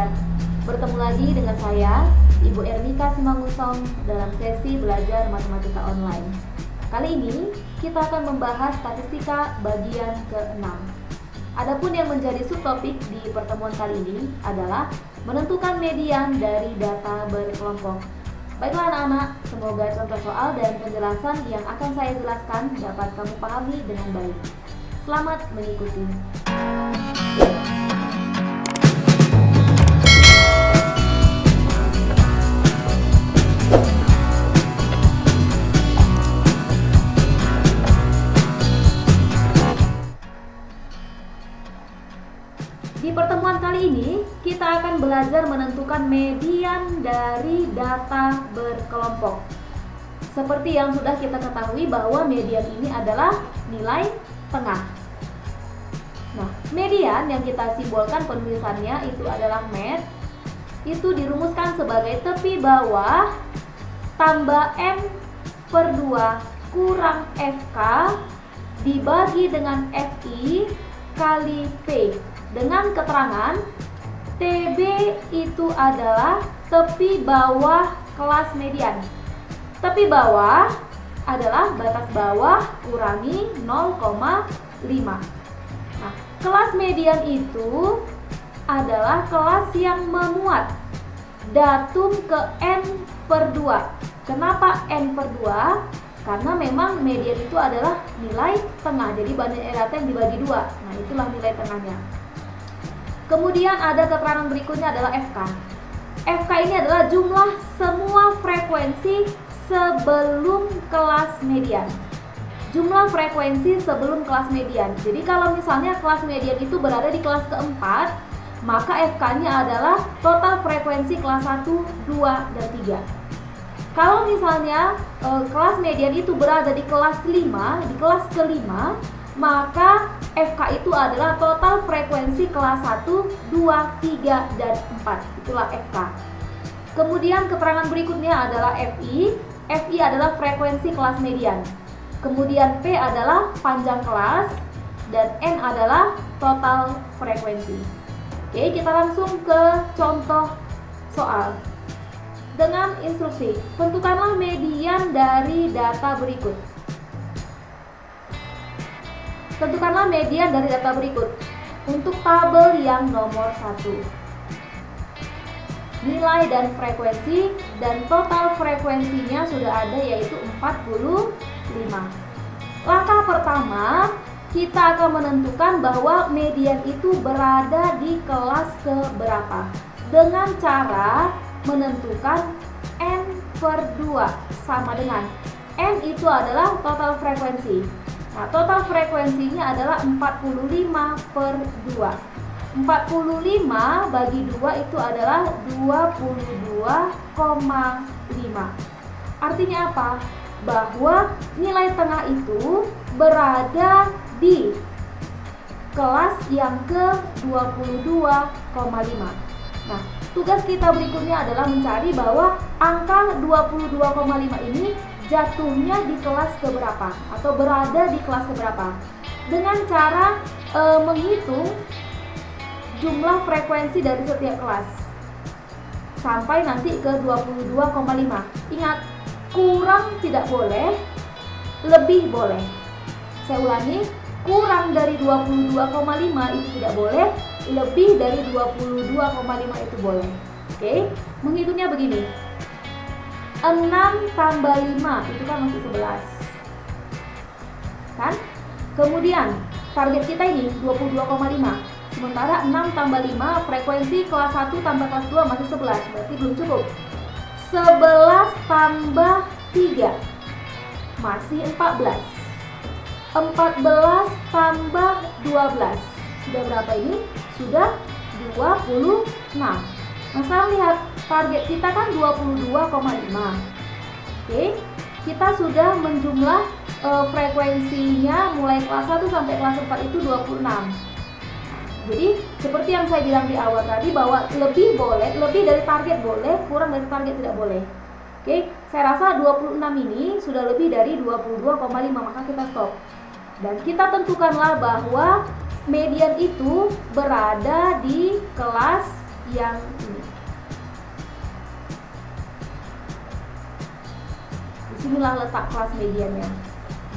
belajar. Bertemu lagi dengan saya, Ibu Ernika Simangusong dalam sesi belajar matematika online. Kali ini kita akan membahas statistika bagian ke-6. Adapun yang menjadi subtopik di pertemuan kali ini adalah menentukan median dari data berkelompok. Baiklah anak-anak, semoga contoh soal dan penjelasan yang akan saya jelaskan dapat kamu pahami dengan baik. Selamat mengikuti. Di pertemuan kali ini, kita akan belajar menentukan median dari data berkelompok. Seperti yang sudah kita ketahui bahwa median ini adalah nilai tengah. Nah, median yang kita simbolkan penulisannya itu adalah med. Itu dirumuskan sebagai tepi bawah tambah M per 2 kurang FK dibagi dengan FI kali P. Dengan keterangan TB itu adalah tepi bawah kelas median. Tepi bawah adalah batas bawah kurangi 0,5. Nah, kelas median itu adalah kelas yang memuat datum ke N per 2. Kenapa N per 2? Karena memang median itu adalah nilai tengah. Jadi banyak data yang dibagi 2. Nah, itulah nilai tengahnya. Kemudian ada keterangan berikutnya adalah FK. FK ini adalah jumlah semua frekuensi sebelum kelas median. Jumlah frekuensi sebelum kelas median. Jadi kalau misalnya kelas median itu berada di kelas keempat, maka FK-nya adalah total frekuensi kelas 1, 2, dan 3. Kalau misalnya kelas median itu berada di kelas 5, di kelas kelima, maka FK itu adalah total frekuensi kelas 1, 2, 3, dan 4. Itulah FK. Kemudian keterangan berikutnya adalah FI. FI adalah frekuensi kelas median. Kemudian P adalah panjang kelas. Dan N adalah total frekuensi. Oke, kita langsung ke contoh soal. Dengan instruksi, tentukanlah median dari data berikut. Tentukanlah median dari data berikut. Untuk tabel yang nomor 1, nilai dan frekuensi dan total frekuensinya sudah ada, yaitu 45. Langkah pertama, kita akan menentukan bahwa median itu berada di kelas keberapa dengan cara menentukan N per 2 sama dengan N itu adalah total frekuensi. Nah, total frekuensinya adalah 45 per 2. 45 bagi 2 itu adalah 22,5. Artinya apa? Bahwa nilai tengah itu berada di kelas yang ke-22,5. Nah, tugas kita berikutnya adalah mencari bahwa angka 22,5 ini jatuhnya di kelas keberapa atau berada di kelas keberapa dengan cara menghitung jumlah frekuensi dari setiap kelas sampai nanti ke 22,5. Ingat, kurang tidak boleh, lebih boleh. Saya ulangi, kurang dari 22,5 itu tidak boleh, lebih dari 22,5 itu boleh. Oke, menghitungnya begini. 6 tambah 5 itu kan masih 11 kan? Kemudian target kita ini 22,5. Sementara 6 tambah 5 frekuensi kelas 1 tambah kelas 2 masih 11. Berarti belum cukup. 11 tambah 3 masih 14. 14 tambah 12 sudah berapa ini? Sudah 26. Nah, sekarang lihat, target kita kan 22,5. Oke, kita sudah menjumlah frekuensinya mulai kelas 1 sampai kelas 4 itu 26. Jadi, seperti yang saya bilang di awal tadi bahwa lebih boleh, lebih dari target boleh, kurang dari target tidak boleh. Oke, saya rasa 26 ini sudah lebih dari 22,5, maka kita stop. Dan kita tentukanlah bahwa median itu berada di kelas yang ini. Disinilah letak kelas mediannya,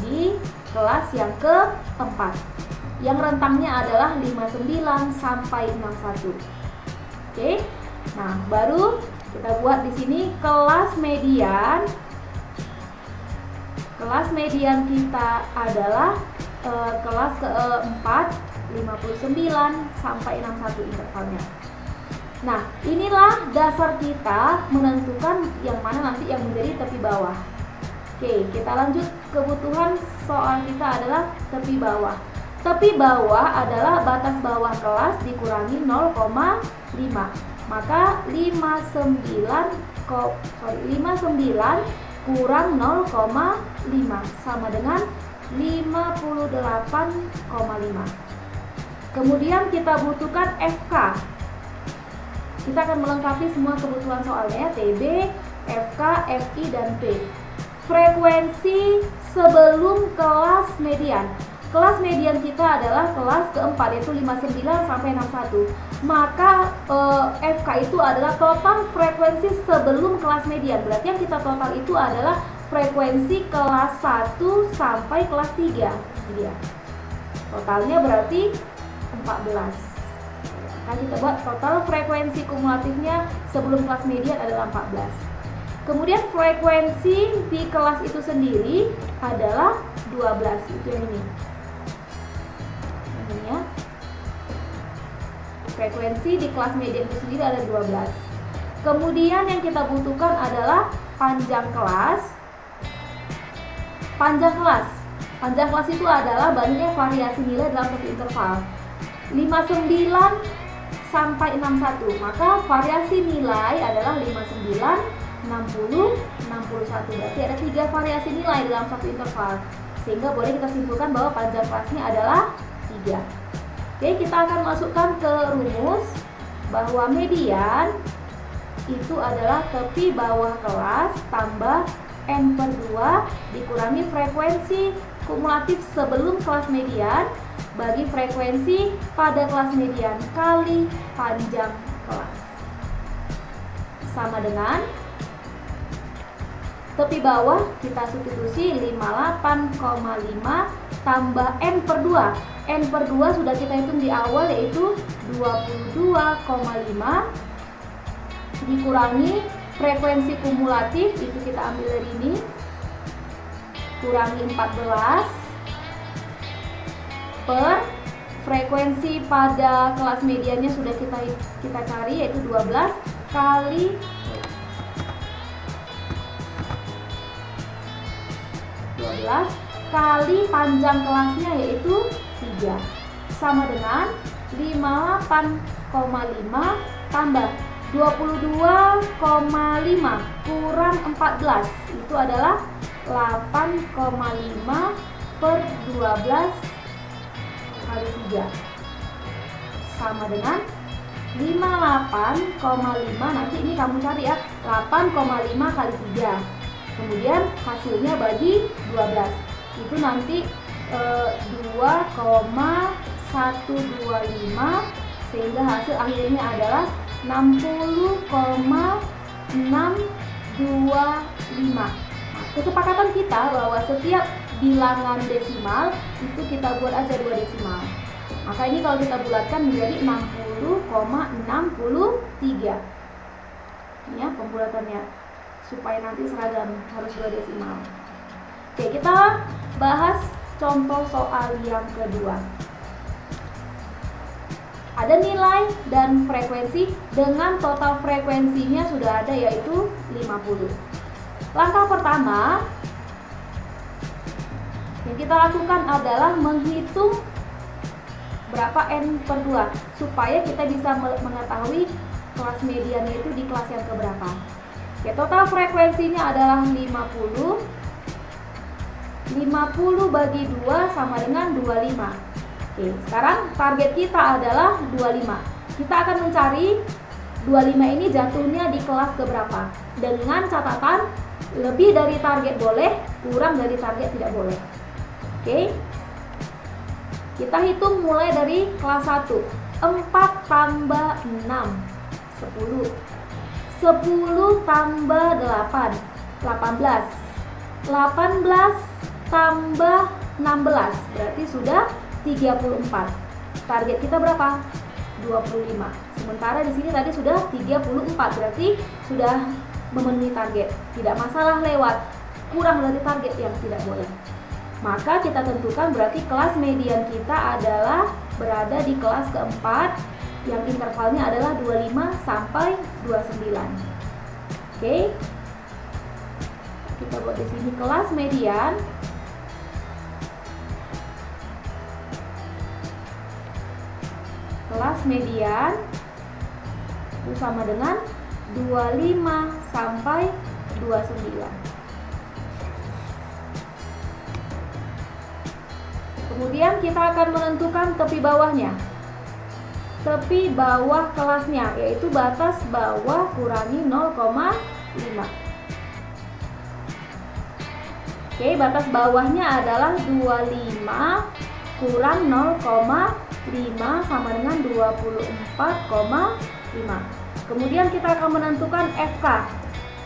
di kelas yang keempat, yang rentangnya adalah 59 sampai 61. Oke. Nah, baru kita buat di sini kelas median. Kelas median kita adalah kelas keempat, 59 sampai 61 intervalnya. Nah, inilah dasar kita menentukan yang mana nanti yang menjadi tepi bawah. Oke, kita lanjut. Kebutuhan soal kita adalah tepi bawah. Tepi bawah adalah batas bawah kelas dikurangi 0,5. Maka 59 kurang 0,5 sama dengan 58,5. Kemudian kita butuhkan FK. Kita akan melengkapi semua kebutuhan soalnya, TB, FK, FI, dan P. Frekuensi sebelum kelas median. Kelas median kita adalah kelas keempat, yaitu 59 sampai 61. Maka FK itu adalah total frekuensi sebelum kelas median. Berarti yang kita total itu adalah frekuensi kelas 1 sampai kelas 3. Ini dia. Totalnya berarti 14. Nah, kita buat total frekuensi kumulatifnya sebelum kelas median adalah 14. Kemudian frekuensi di kelas itu sendiri adalah 12. Itu yang ini. Ini ya. Frekuensi di kelas median itu sendiri ada 12. Kemudian yang kita butuhkan adalah panjang kelas. Panjang kelas itu adalah banyaknya variasi nilai dalam satu interval. 59 sampai 61. Maka variasi nilai adalah 59, 60, 61. Berarti ada 3 variasi nilai dalam satu interval. Sehingga boleh kita simpulkan bahwa panjang kelasnya adalah 3. Oke, kita akan masukkan ke rumus bahwa median itu adalah tepi bawah kelas tambah N/2 dikurangi frekuensi kumulatif sebelum kelas median bagi frekuensi pada kelas median kali panjang kelas. Sama dengan tepi bawah kita substitusi 58,5 tambah N/2. N/2 sudah kita hitung di awal, yaitu 22,5 dikurangi frekuensi kumulatif, itu kita ambil dari ini, kurangi 14 per frekuensi pada kelas mediannya sudah kita cari, yaitu 12 kali 12 kali panjang kelasnya, yaitu 3, sama dengan 58,5 tambah 22,5 kurang 14, itu adalah 8,5 per 12 kali 3, sama dengan 58,5. Nanti ini kamu cari ya, 8,5 kali 3. Kemudian hasilnya bagi 12. Itu nanti 2,125, sehingga hasil akhirnya adalah 60,625. Kesepakatan kita bahwa setiap bilangan desimal itu kita buat aja 2 desimal. Maka ini kalau kita bulatkan menjadi 60,63. Ini ya pembulatannya, supaya nanti seragam, harus 2 desimal. Oke, kita bahas contoh soal yang kedua. Ada nilai dan frekuensi dengan total frekuensinya sudah ada, yaitu 50. Langkah pertama yang kita lakukan adalah menghitung berapa N/2 supaya kita bisa mengetahui kelas mediannya itu di kelas yang keberapa. Oke, total frekuensinya adalah 50. 50 bagi 2 sama dengan 25. Oke, sekarang target kita adalah 25. Kita akan mencari 25 ini jatuhnya di kelas keberapa, dengan catatan lebih dari target boleh, kurang dari target tidak boleh. Oke, kita hitung mulai dari kelas 1. 4 tambah 6 10. 10 tambah 8, 18. 18 tambah 16, berarti sudah 34. Target kita berapa? 25. Sementara di sini tadi sudah 34, berarti sudah memenuhi target. Tidak masalah lewat, kurang dari target yang tidak boleh. Maka kita tentukan berarti kelas median kita adalah berada di kelas keempat yang intervalnya adalah 25 sampai 29. Oke. Kita buat di sini kelas median. Kelas median itu sama dengan 25 sampai 29. Kemudian kita akan menentukan tepi bawahnya. Tepi bawah kelasnya, yaitu batas bawah kurangi 0,5. Oke, batas bawahnya adalah 25 kurang 0,5 sama dengan 24,5. Kemudian kita akan menentukan FK,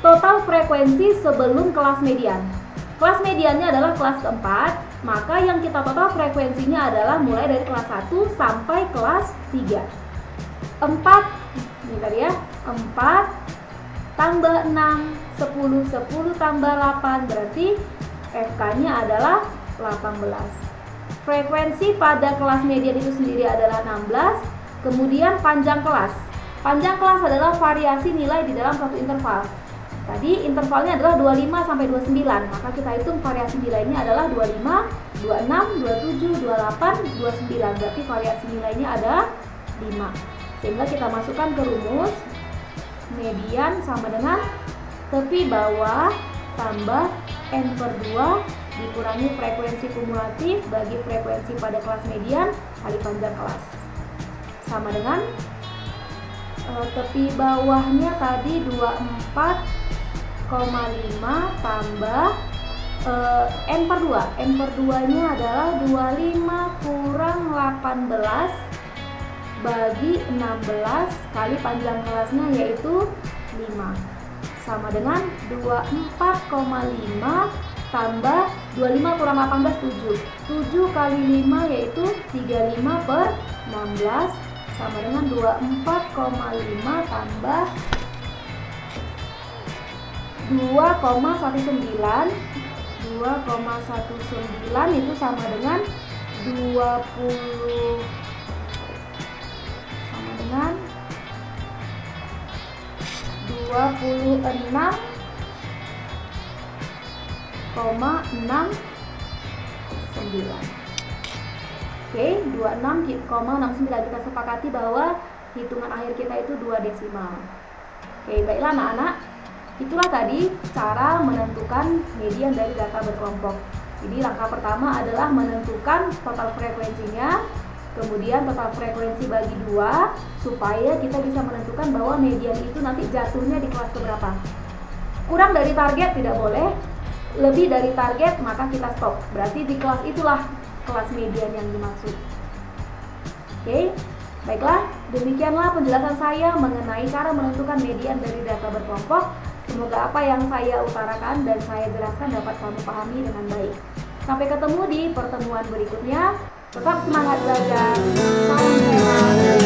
total frekuensi sebelum kelas median. Kelas mediannya adalah kelas keempat, maka yang kita total frekuensinya adalah mulai dari kelas 1 sampai kelas 3. 4, ini tadi ya, 4 tambah 6, 10, 10 tambah 8, berarti FK-nya adalah 18. Frekuensi pada kelas median itu sendiri adalah 16. Kemudian panjang kelas. Panjang kelas adalah variasi nilai di dalam suatu interval. Tadi intervalnya adalah 25 sampai 29, maka kita hitung variasi nilainya adalah 25, 26, 27, 28, 29. Berarti variasi nilainya ada 5. Sehingga kita masukkan ke rumus median sama dengan tepi bawah tambah N/2 dikurangi frekuensi kumulatif bagi frekuensi pada kelas median kali panjang kelas. Sama dengan tepi bawahnya tadi 24,5 tambah N/2. N/2 nya adalah 25 kurang 18 bagi 16 kali panjang kelasnya yaitu 5. Sama dengan 24,5 tambah 25 kurang 18, 7. 7 kali 5 yaitu 35 per 16 sama dengan 24,5 tambah 2,19. 2,19 itu sama dengan 20 sama dengan 26,69. Oke, 26,69. Kita sepakati bahwa hitungan akhir kita itu 2 desimal. Oke, baiklah anak-anak. Itulah tadi cara menentukan median dari data berkelompok. Jadi langkah pertama adalah menentukan total frekuensinya, kemudian total frekuensi bagi 2 supaya kita bisa menentukan bahwa median itu nanti jatuhnya di kelas keberapa. Kurang dari target tidak boleh, lebih dari target maka kita stop. Berarti di kelas itulah kelas median yang dimaksud. Oke, baiklah, demikianlah penjelasan saya mengenai cara menentukan median dari data berkelompok. Semoga apa yang saya utarakan dan saya jelaskan dapat kamu pahami dengan baik. Sampai ketemu di pertemuan berikutnya. Tetap semangat belajar. Salam sehat.